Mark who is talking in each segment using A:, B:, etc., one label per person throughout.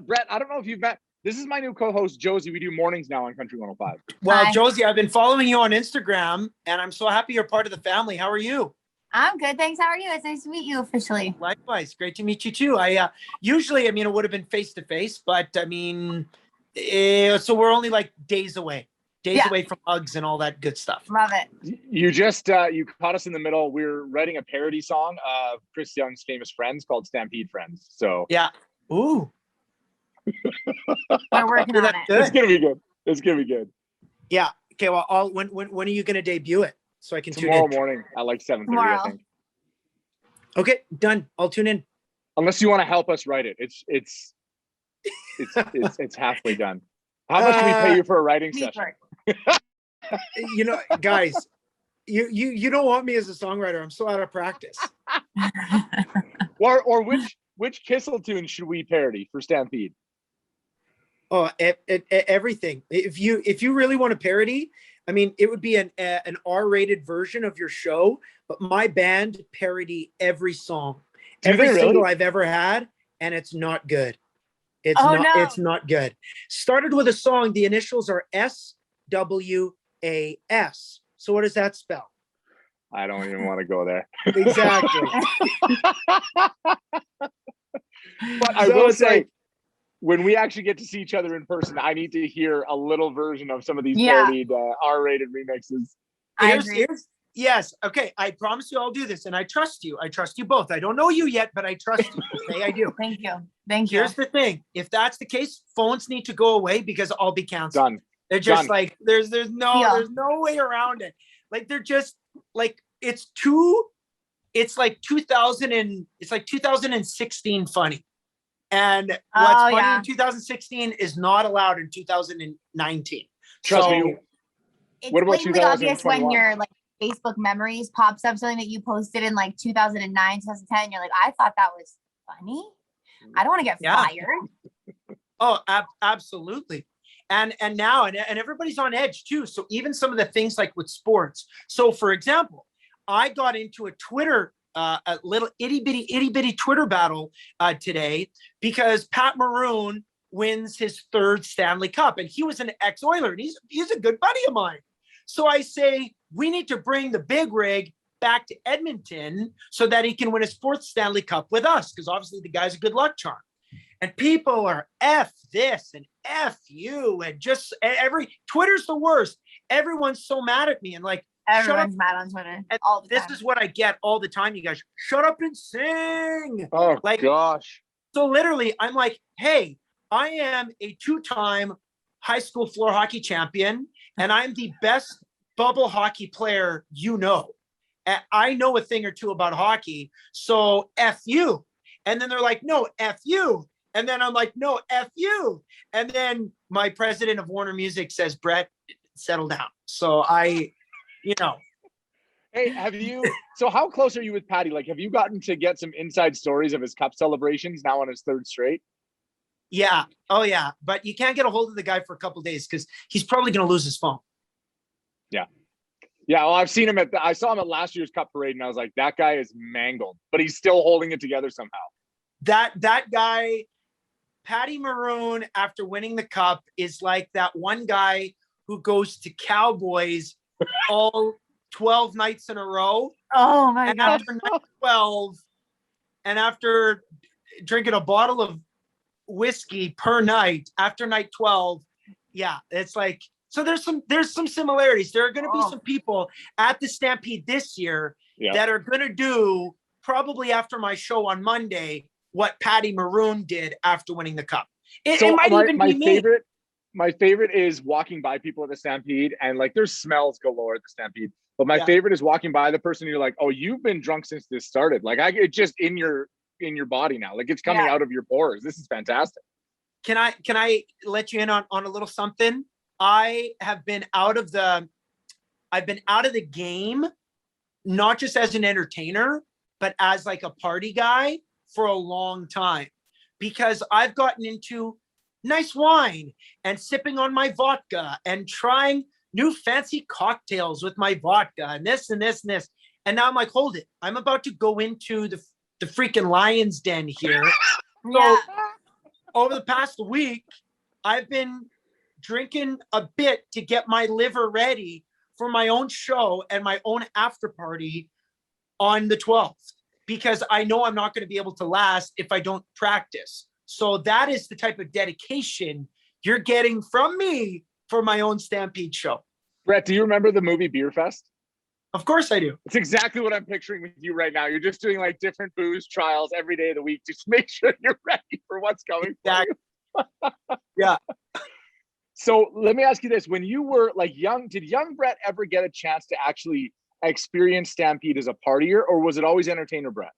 A: Brett, I don't know if you've met. This is my new co-host, Josie. We do mornings now on Country 105.
B: Well,
C: Hi.
B: Josie, I've been following you on Instagram, and I'm so happy you're part of the family. How are you?
C: I'm good, thanks. How are you? It's nice to meet you officially.
B: Likewise, great to meet you too. Usually, it would have been face to face, but so we're only like days away from hugs and all that good stuff.
C: Love it.
A: You just you caught us in the middle. We're writing a parody song of Chris Young's famous Friends called Stampede Friends. So
B: yeah, ooh,
C: we're working on it.
A: It's gonna be good. It's gonna be good.
B: Yeah. Okay. Well, when are you gonna debut it so I can
A: tomorrow
B: tune in?
A: morning at like 7:30, I think.
B: Okay, done. I'll tune in.
A: Unless you want to help us write it, it's halfway done. How much do we pay you for a writing session?
B: Guys, you don't want me as a songwriter. I'm so out of practice.
A: or which Kissel tune should we parody for Stampede?
B: Oh, everything. If you really want to parody, it would be an R-rated version of your show, but my band parody every song, every single I've ever had, and it's not good. It's not good. Started with a song. The initials are SWAS. So what does that spell?
A: I don't even want to go there.
B: Exactly.
A: But I will say, when we actually get to see each other in person, I need to hear a little version of some of these parodied R-rated remixes.
B: Yes. Okay. I promise you I'll do this. And I trust you. I trust you both. I don't know you yet, but I trust you. Okay, I do.
C: Thank you.
B: Here's the thing. If that's the case, phones need to go away because I'll be canceled.
A: Done.
B: They're just like, there's no way around it. Like, they're just like, it's like 2016 funny. And what's funny in 2016 is not allowed in 2019.
A: Trust me.
C: It's
A: what about
C: blatantly obvious when your like Facebook memories pops up something that you posted in like 2009, 2010. And you're like, I thought that was funny. I don't want to get fired.
B: Oh, absolutely. And now everybody's on edge too. So even some of the things like with sports. So for example, I got into a little itty bitty Twitter battle today because Pat Maroon wins his 3rd Stanley Cup, and he was an ex-Oiler, and he's a good buddy of mine. So I say, we need to bring the big rig back to Edmonton so that he can win his 4th Stanley Cup with us, because obviously the guy's a good luck charm. And people are F this and F you, and just Twitter's the worst. Everyone's so mad at me, and like,
C: everyone's mad on Twitter.
B: And this is what I get all the time, you guys. Shut up and sing.
A: Oh, like, gosh.
B: So literally, I'm like, hey, I am a 2-time high school floor hockey champion, and I'm the best bubble hockey player you know. And I know a thing or two about hockey, so F you. And then they're like, no, F you. And then I'm like, no, F you. And then my president of Warner Music says, Brett, settle down. So Hey,
A: so how close are you with Patty? Like, have you gotten to get some inside stories of his cup celebrations now on his 3rd straight?
B: Yeah. Oh yeah. But you can't get a hold of the guy for a couple of days because he's probably going to lose his phone.
A: Yeah. Yeah. Well, I've seen him I saw him at last year's cup parade, and I was like, that guy is mangled, but he's still holding it together somehow.
B: That guy, Patty Maroon, after winning the cup, is like that one guy who goes to Cowboys all 12 nights in a row.
C: Oh my God.
B: After night 12, and after drinking a bottle of whiskey per night, after night 12, it's like, so there's some similarities. There are going to be some people at the Stampede this year that are going to do, probably after my show on Monday, what Patty Maroon did after winning the cup. It might even be me.
A: My favorite is walking by people at the Stampede, and like there's smells galore at the Stampede. But my favorite is walking by the person and you're like, oh, you've been drunk since this started. Like it's just in your body now. Like it's coming out of your pores. This is fantastic.
B: Can I let you in on a little something? I have been out of the game, not just as an entertainer, but as like a party guy for a long time, because I've gotten into nice wine and sipping on my vodka and trying new fancy cocktails with my vodka and this and this and this. And now I'm like, hold it. I'm about to go into the freaking lion's den here. So over the past week, I've been drinking a bit to get my liver ready for my own show and my own after party on the 12th, because I know I'm not going to be able to last if I don't practice. So that is the type of dedication you're getting from me for my own Stampede show.
A: Brett, do you remember the movie Beer Fest?
B: Of course I do.
A: It's exactly what I'm picturing with you right now. You're just doing like different booze trials every day of the week. Just make sure you're ready for what's coming.
B: Exactly. Yeah.
A: So let me ask you this. When you were like young, did young Brett ever get a chance to actually experience Stampede as a partier, or was it always entertainer Brett?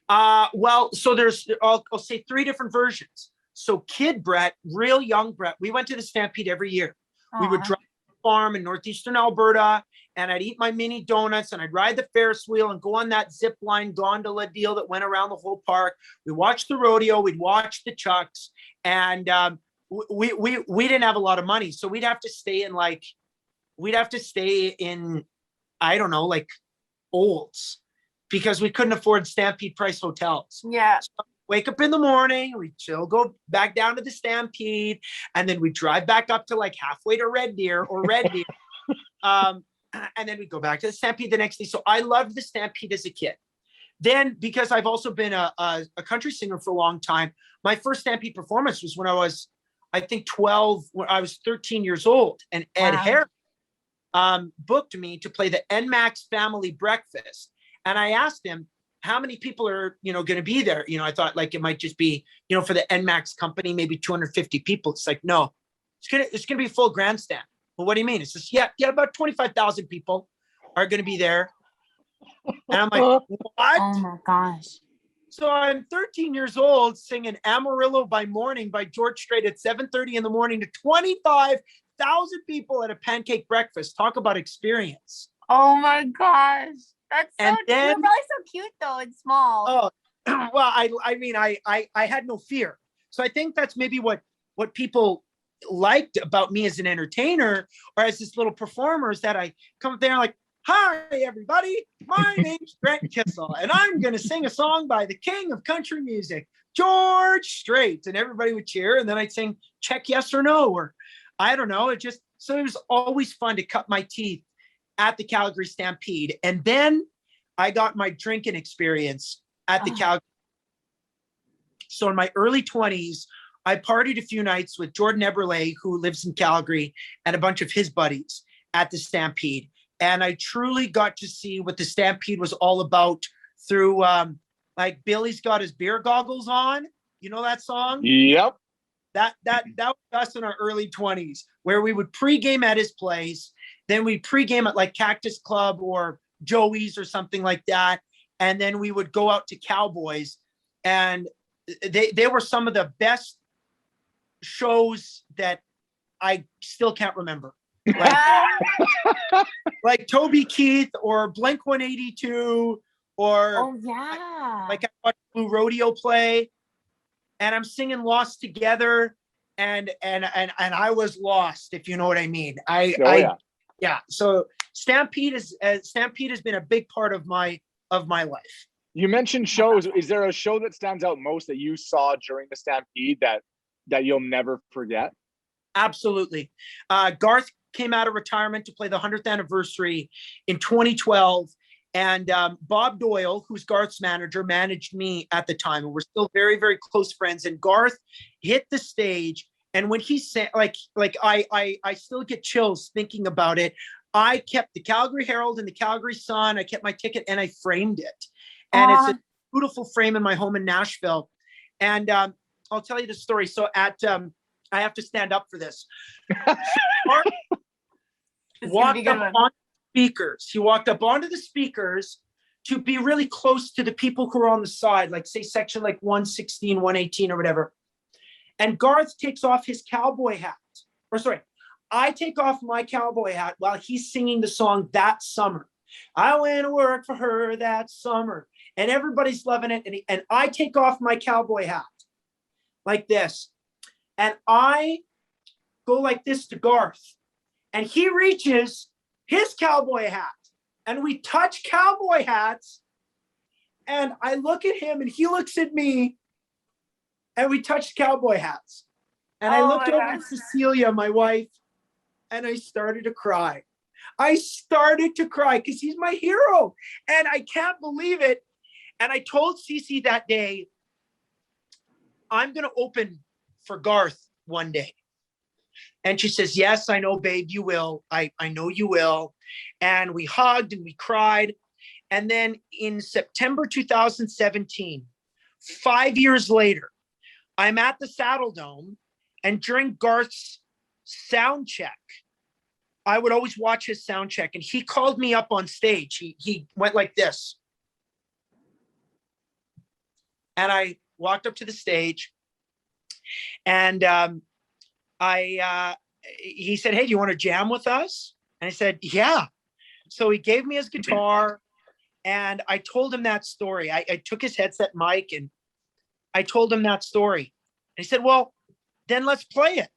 B: Well, so there's, I'll say 3 different versions. So kid Brett, real young Brett, we went to the Stampede every year.
C: Aww.
B: We would drive to the farm in northeastern Alberta, and I'd eat my mini donuts, and I'd ride the Ferris wheel and go on that zip line gondola deal that went around the whole park. We watched the rodeo, we'd watch the chucks, and we didn't have a lot of money, so we'd have to stay in I don't know, like Olds, because we couldn't afford Stampede price hotels.
C: Yeah.
B: So wake up in the morning, we chill, go back down to the Stampede, and then we drive back up to like halfway to Red Deer. And then we go back to the Stampede the next day. So I loved the Stampede as a kid. Then, because I've also been a country singer for a long time, my first Stampede performance was when I was, I think 12, when I was 13 years old, and Ed Harris booked me to play the NMAX family breakfast. And I asked him, how many people are, going to be there? I thought like it might just be, for the NMAX company, maybe 250 people. It's like, no, it's gonna be a full grandstand. Well, what do you mean? It's just, yeah, about 25,000 people are going to be there. And I'm like, what?
C: Oh my gosh.
B: So I'm 13 years old singing Amarillo by Morning by George Strait at 7:30 in the morning to 25,000 people at a pancake breakfast. Talk about experience.
C: Oh my gosh. That's so,
B: And then,
C: you're probably so cute though, and small.
B: Oh, well, I mean, I had no fear. So I think that's maybe what people liked about me as an entertainer or as this little performer, is that I come up there and like, hi, everybody, my name's Brett Kissel, and I'm going to sing a song by the king of country music, George Strait. And everybody would cheer, and then I'd sing Check Yes or No, or I don't know. So it was always fun to cut my teeth at the Calgary Stampede. And then I got my drinking experience at the Calgary. So in my early 20s, I partied a few nights with Jordan Eberle, who lives in Calgary, and a bunch of his buddies at the Stampede. And I truly got to see what the Stampede was all about through, like, Billy's Got His Beer Goggles On. You know that song?
A: Yep.
B: That was us in our early 20s, where we would pregame at his place. Then we'd pregame at like Cactus Club or Joey's or something like that. And then we would go out to Cowboys. And they were some of the best shows that I still can't remember. Like Toby Keith or Blink 182 or like I watched Blue Rodeo play, and I'm singing Lost Together, and I was lost, if you know what I mean. Yeah. So Stampede has been a big part of my life.
A: You mentioned shows. Is there a show that stands out most that you saw during the Stampede that you'll never forget? Absolutely.
B: Garth came out of retirement to play the 100th anniversary in 2012. And Bob Doyle, who's Garth's manager, managed me at the time. And we're still very, very close friends. And Garth hit the stage. And when he said, like I still get chills thinking about it. I kept the Calgary Herald and the Calgary Sun. I kept my ticket and I framed it. And it's a beautiful frame in my home in Nashville. And I'll tell you the story. So I have to stand up for this. Walked up on speakers. He walked up onto the speakers to be really close to the people who are on the side, like say section like 116, 118 or whatever. And Garth takes off his cowboy hat. I take off my cowboy hat while he's singing the song That Summer. I went to work for her that summer. And everybody's loving it. And I take off my cowboy hat like this. And I go like this to Garth. And he reaches his cowboy hat. And we touch cowboy hats. And I look at him and he looks at me. and we touched cowboy hats. And I looked over at Cecilia, my wife, and I started to cry. I started to cry because he's my hero. And I can't believe it. And I told Cece that day, I'm going to open for Garth one day. And she says, yes, I know, babe, you will. I know you will. And we hugged and we cried. And then in September 2017, 5 years later, I'm at the Saddle Dome, and during Garth's sound check, I would always watch his sound check, and he called me up on stage. He went like this. And I walked up to the stage, and he said, hey, do you want to jam with us? And I said, yeah. So he gave me his guitar, and I told him that story. I took his headset mic, and I told him that story. And he said, well, then let's play it.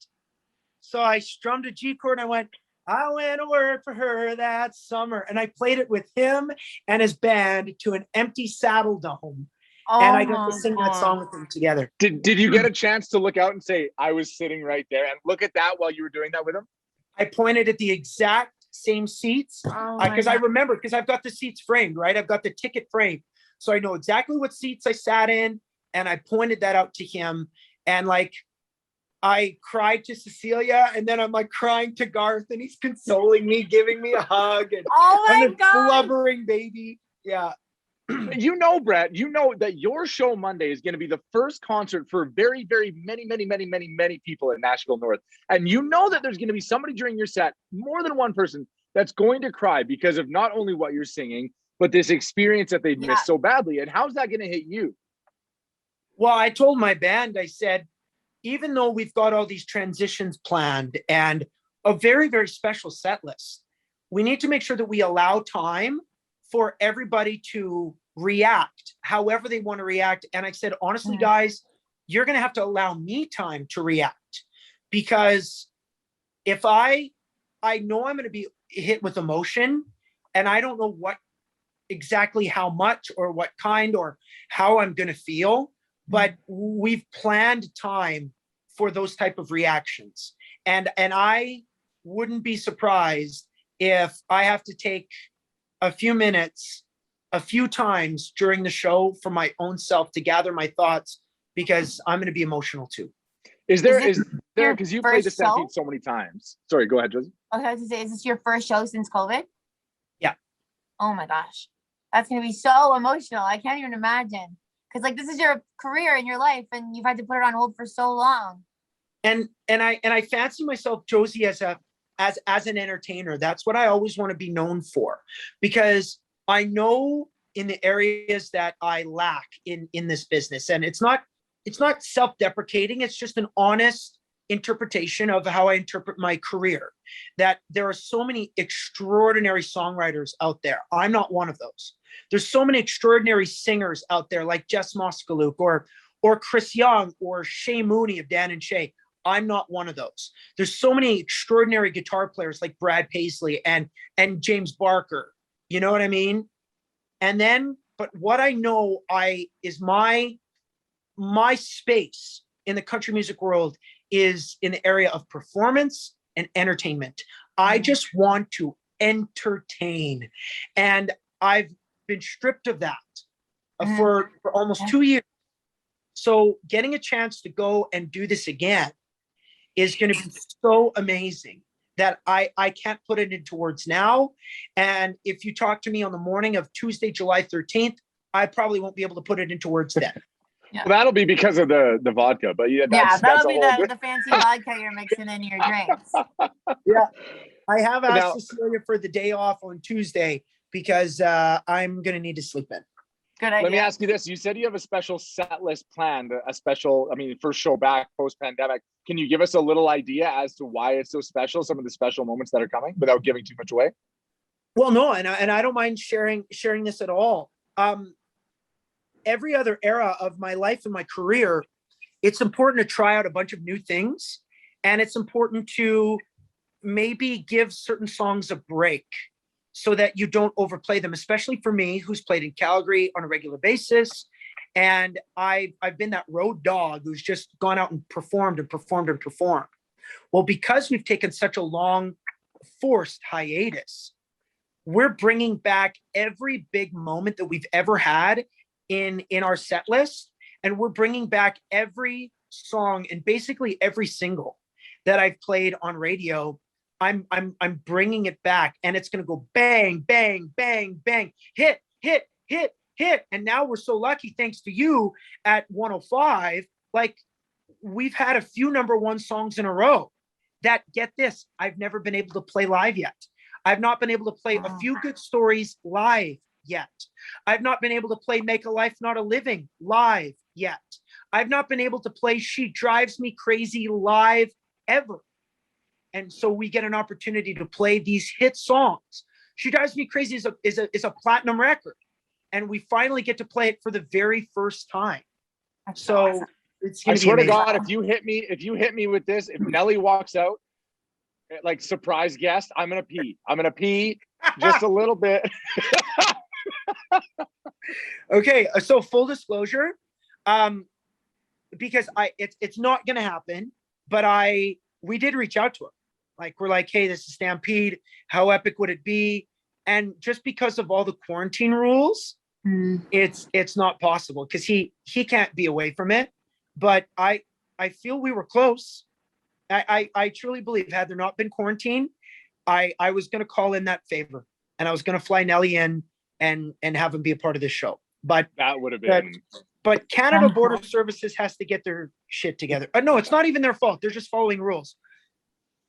B: So I strummed a G chord, and I went, I went to work for her that summer. And I played it with him and his band to an empty Saddle Dome. And I got to sing that song with them together.
A: Did you get a chance to look out and say, I was sitting right there, and look at that while you were doing that with him?
B: I pointed at the exact same seats because I remember, because I've got the seats framed, right? I've got the ticket framed. So I know exactly what seats I sat in, and I pointed that out to him. And like, I cried to Cecilia, and then I'm like crying to Garth, and he's consoling me, giving me a hug, and I'm a blubbering baby. Yeah.
A: You know, Brett, you know that your show Monday is going to be the first concert for very, very many people in Nashville North. And you know that there's going to be somebody during your set, more than one person, that's going to cry because of not only what you're singing, but this experience that they've missed so badly. And how's that going to hit you?
B: Well, I told my band, I said, even though we've got all these transitions planned and a very, very special set list, we need to make sure that we allow time for everybody to react however they want to react. And I said, honestly, guys, you're going to have to allow me time to react, because if I know I'm going to be hit with emotion, and I don't know what exactly how much or what kind or how I'm going to feel, but we've planned time for those type of reactions. And I wouldn't be surprised if I have to take a few minutes, a few times during the show for my own self to gather my thoughts, because I'm going to be emotional too.
A: Is there, because you played the Stampede so many times. Sorry, go ahead, Josie.
C: Okay, I was going to say, is this your first show since COVID?
B: Yeah.
C: Oh my gosh. That's going to be so emotional. I can't even imagine. Because like, this is your career and your life, and you've had to put it on hold for so long. And
B: I fancy myself, Josie, as an entertainer. That's what I always want to be known for, because I know in the areas that I lack in this business, and it's not self-deprecating. It's just an honest interpretation of how I interpret my career, that there are so many extraordinary songwriters out there. I'm not one of those. There's so many extraordinary singers out there like Jess Moskaluk or Chris Young or Shay Mooney of Dan and Shay. I'm not one of those. There's so many extraordinary guitar players like Brad Paisley and James Barker. You know what I mean? And then, but what I know is my space in the country music world is in the area of performance and entertainment. I just want to entertain. And I've been stripped of that for almost 2 years. So getting a chance to go and do this again is going to be so amazing that I can't put it into words now. And if you talk to me on the morning of Tuesday, July 13th, I probably won't be able to put it into words then.
A: Yeah. Well, that'll be because of the vodka, but
C: that'll be the fancy vodka you're mixing in your drinks.
B: Yeah, I have asked Cecilia for the day off on Tuesday because I'm gonna need to sleep in.
C: Good idea.
A: Let me ask you this: you said you have a special set list planned, first show back post pandemic. Can you give us a little idea as to why it's so special? Some of the special moments that are coming, without giving too much away.
B: Well, no, and I don't mind sharing this at all. Every other era of my life and my career, it's important to try out a bunch of new things. And it's important to maybe give certain songs a break so that you don't overplay them, especially for me, who's played in Calgary on a regular basis And I've been that road dog who's just gone out and performed and performed and performed. Well, because we've taken such a long forced hiatus, we're bringing back every big moment that we've ever had in our set list. And we're bringing back every song and basically every single that I've played on radio. I'm bringing it back, and it's going to go bang, bang, bang, bang, hit, hit, hit, hit. And now we're so lucky, thanks to you at 105, like we've had a few #1 songs in a row that, get this, I've never been able to play live yet. I've not been able to play A Few Good Stories live yet. I've not been able to play Make a Life Not a Living live yet. I've not been able to play She Drives Me Crazy live ever. And so we get an opportunity to play these hit songs. She Drives Me Crazy is a platinum record, and we finally get to play it for the very first time.
C: That's
B: So
C: awesome.
B: it's
A: I
B: gonna be
A: swear to
B: amazing.
A: God, if you hit me with this, if Nelly walks out, like surprise guest, I'm gonna pee. I'm gonna pee just a little bit.
B: Okay, so full disclosure, because it's not gonna happen, but we did reach out to him. Like, we're like, hey, this is Stampede. How epic would it be? And just because of all the quarantine rules, it's not possible, because he can't be away from it. But I feel we were close. I truly believe, had there not been quarantine, I was going to call in that favor, and I was going to fly Nelly in and have him be a part of this show. But
A: That would have been.
B: But Canada Border Services has to get their shit together. No, it's not even their fault. They're just following rules.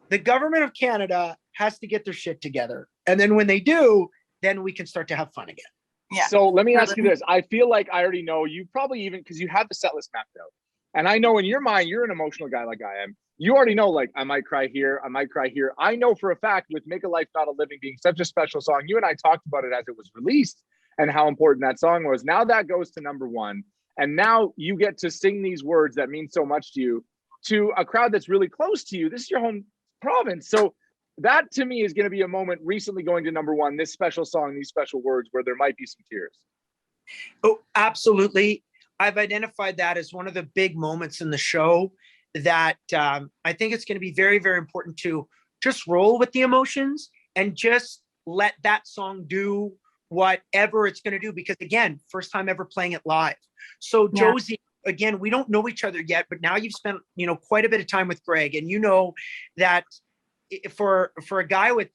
B: The government of Canada has to get their shit together. And then when they do, then we can start to have fun again.
C: Yeah.
A: So let me ask you this. I feel like I already know you, probably even because you have the set list mapped out. And I know in your mind, you're an emotional guy like I am. You already know, like, I might cry here. I might cry here. I know for a fact, with Make a Life Not a Living being such a special song, you and I talked about it as it was released and how important that song was. Now that goes to #1. And now you get to sing these words that mean so much to you, to a crowd that's really close to you. This is your home province. So that to me is going to be a moment recently going to #1, this special song, these special words, where there might be some tears.
B: Oh, absolutely. I've identified that as one of the big moments in the show that I think it's going to be very, very important to just roll with the emotions and just let that song do whatever it's going to do. Because again, first time ever playing it live. So Josie, again, we don't know each other yet, but now you've spent, quite a bit of time with Greg, and you know that for a guy with,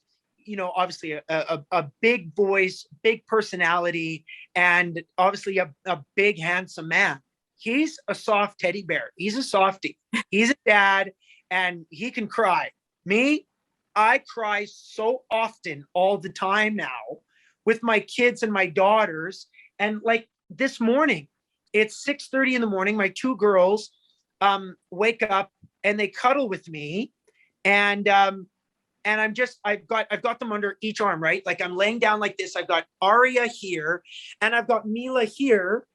B: obviously a big voice, big personality, and obviously a big, handsome man, he's a soft teddy bear. He's a softie. He's a dad, and he can cry. Me, I cry so often all the time now with my kids and my daughters. And like this morning, it's 6:30 in the morning. My two girls wake up and they cuddle with me, and I've got them under each arm, right? Like I'm laying down like this. I've got Aria here, and I've got Mila here,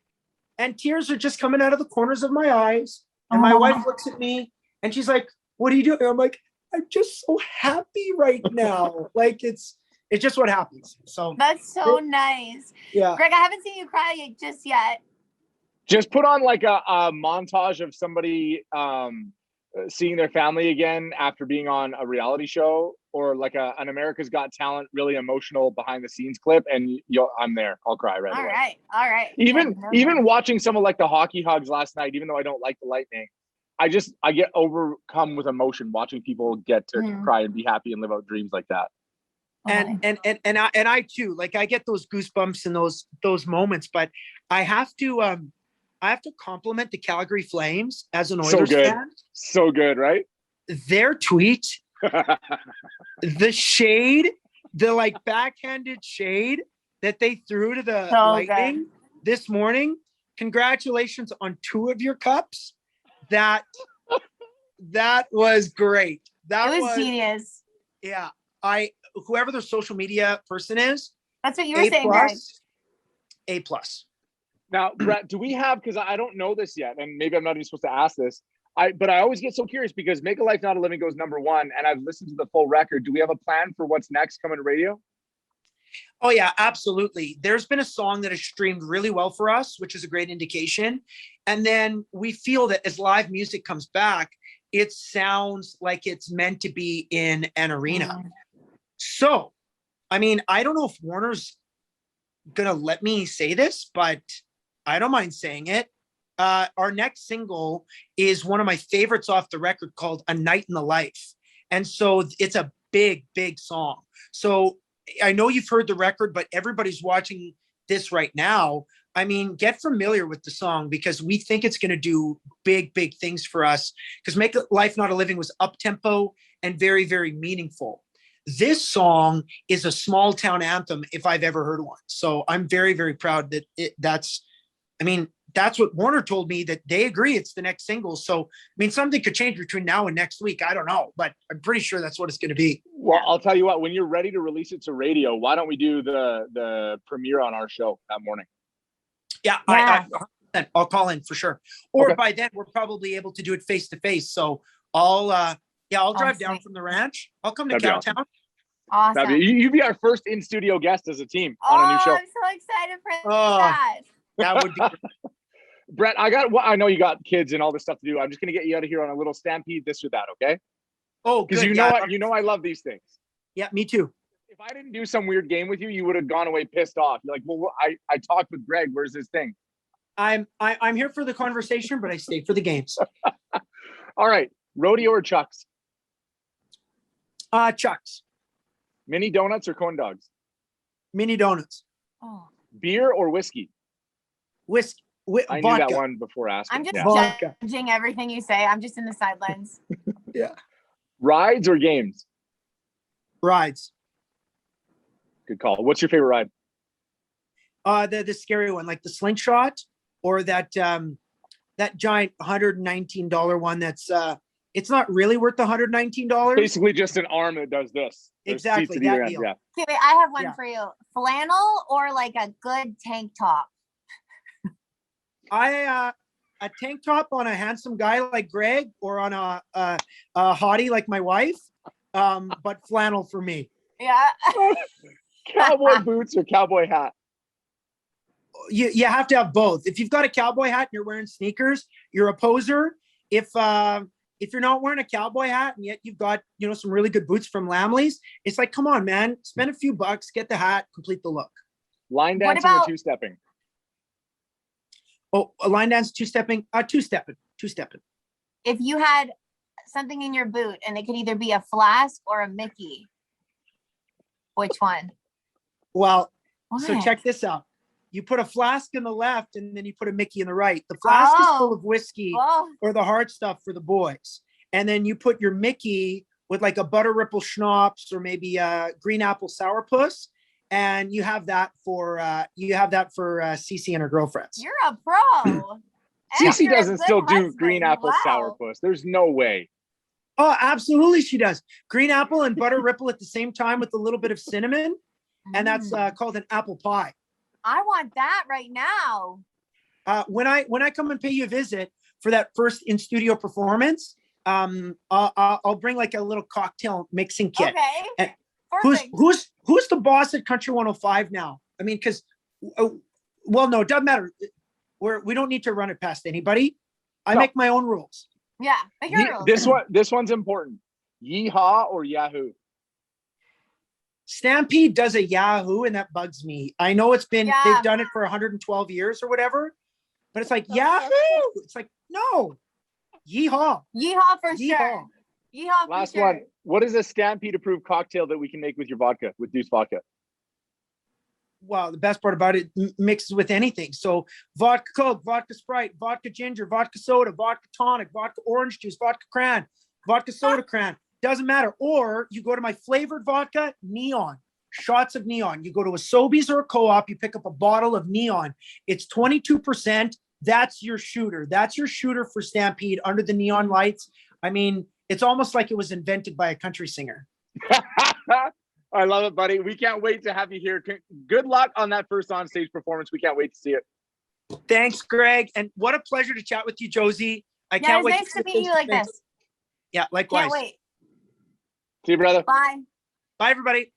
B: and tears are just coming out of the corners of my eyes. And my wife looks at me and she's like, "What are you doing?" I'm like, "I'm just so happy right now." Like it's just what happens. So
C: that's so nice.
B: Yeah,
C: Greg, I haven't seen you cry just yet.
A: Just put on like a montage of somebody seeing their family again after being on a reality show, or like an America's Got Talent really emotional behind the scenes clip, and I'm there. I'll cry right away.
C: All right.
A: Even watching some of like the hockey hugs last night, even though I don't like the Lightning, I get overcome with emotion watching people get to cry and be happy and live out dreams like that.
B: And I too, like I get those goosebumps in those moments, but I have to compliment the Calgary Flames as an Oilers fan.
A: So good, right?
B: Their tweet, the shade, the like backhanded shade that they threw to the Lightning this morning. Congratulations on 2 of your cups. That was great. That
C: was genius.
B: Yeah. Whoever the social media person is,
C: that's what you were saying, Greg.
A: A+. Now, Brett, do we have, because I don't know this yet, and maybe I'm not even supposed to ask this, but I always get so curious because Make a Life Not a Living goes #1, and I've listened to the full record. Do we have a plan for what's next coming to radio?
B: Oh yeah, absolutely. There's been a song that has streamed really well for us, which is a great indication. And then we feel that as live music comes back, it sounds like it's meant to be in an arena. So, I mean, I don't know if Warner's gonna let me say this, but I don't mind saying it. Our next single is one of my favorites off the record called A Night in the Life. And so it's a big, big song. So I know you've heard the record, but everybody's watching this right now. I mean, get familiar with the song because we think it's going to do big, big things for us. Because Make Life Not a Living was up-tempo and very, very meaningful. This song is a small town anthem if I've ever heard one. So I'm very, very proud that that's what Warner told me, that they agree it's the next single. So, I mean, something could change between now and next week. I don't know, but I'm pretty sure that's what it's going to be.
A: Well, I'll tell you what, when you're ready to release it to radio, why don't we do the premiere on our show that morning?
B: Yeah. I'll call in for sure. Or by then we're probably able to do it face to face. So I'll drive down from the ranch. I'll come to Cowtown.
C: Awesome.
A: You'd be our first in studio guest as a team on a new show.
C: I'm so excited for that.
B: That would be great.
A: Brett, I know you got kids and all this stuff to do. I'm just going to get you out of here on a little Stampede, this or that, okay?
B: Oh,
A: because you know I love these things.
B: Yeah, me too.
A: If I didn't do some weird game with you, you would have gone away pissed off. You're like, well, I talked with Greg. Where's his thing?
B: I'm here for the conversation, but I stay for the games.
A: All right, rodeo or Chucks?
B: Chucks.
A: Mini donuts or corn dogs?
B: Mini donuts.
C: Oh.
A: Beer or whiskey?
B: Whiskey.
A: I
B: vodka.
A: knew that one before asking.
C: I'm just judging everything you say. I'm just in the sidelines.
B: Yeah.
A: Rides or games?
B: Rides.
A: Good call. What's your favorite ride?
B: The scary one, like the slingshot, or that giant $119 one. That's it's not really worth the $119.
A: Basically, just an arm that does this.
B: Exactly. That deal.
A: Yeah.
C: Okay, wait, I have one for you. Flannel or like a good tank top?
B: A tank top on a handsome guy like Greg, or on a hottie like my wife, but flannel for me.
C: Yeah.
A: Cowboy boots or cowboy hat?
B: You have to have both. If you've got a cowboy hat and you're wearing sneakers, you're a poser. If you're not wearing a cowboy hat and yet you've got some really good boots from Lamley's, it's like, come on, man, spend a few bucks, get the hat, complete the look.
A: Line dancing or two-stepping?
B: Oh, a line dance, two-stepping. Two-stepping.
C: If you had something in your boot and it could either be a flask or a Mickey, which one?
B: Well, so check this out. You put a flask in the left and then you put a Mickey in the right. The flask is full of whiskey or the hard stuff for the boys. And then you put your Mickey with like a butter ripple schnapps or maybe a green apple sourpuss. And you have that for Cece and her girlfriends.
C: You're a pro.
A: Cece doesn't still do green apple sourpuss. There's no way.
B: Oh, absolutely, she does. Green apple and butter ripple at the same time with a little bit of cinnamon, and that's called an apple pie.
C: I want that right now.
B: When I come and pay you a visit for that first in studio performance, I'll bring like a little cocktail mixing kit.
C: Okay.
B: And who's the boss at Country 105 now? I mean, because no, it doesn't matter. We don't need to run it past anybody. I make my own rules.
C: Yeah, make your rules.
A: This one's important. Yeehaw or Yahoo?
B: Stampede does a Yahoo, and that bugs me. I know they've done it for 112 years or whatever, but it's like Yahoo. It's like, no, yeehaw.
C: Yeehaw for sure. Yeehaw.
A: Last one. What is a Stampede approved cocktail that we can make with your vodka, with Deuce vodka?
B: Well, the best part about it mixes with anything. So vodka Coke, vodka Sprite, vodka ginger, vodka soda, vodka tonic, vodka orange juice, vodka cran, vodka soda cran. Doesn't matter. Or you go to my flavored vodka, Neon. Shots of Neon. You go to a Sobeys or a Co-op, you pick up a bottle of Neon. It's 22%. That's your shooter. That's your shooter for Stampede under the neon lights. I mean, it's almost like it was invented by a country singer.
A: I love it, buddy. We can't wait to have you here. Good luck on that first onstage performance. We can't wait to see it.
B: Thanks, Greg. And what a pleasure to chat with you, Josie. I can't wait.
C: Nice to meet you like this.
B: Yeah, likewise.
C: Can't wait.
A: See you, brother.
C: Bye.
B: Bye, everybody.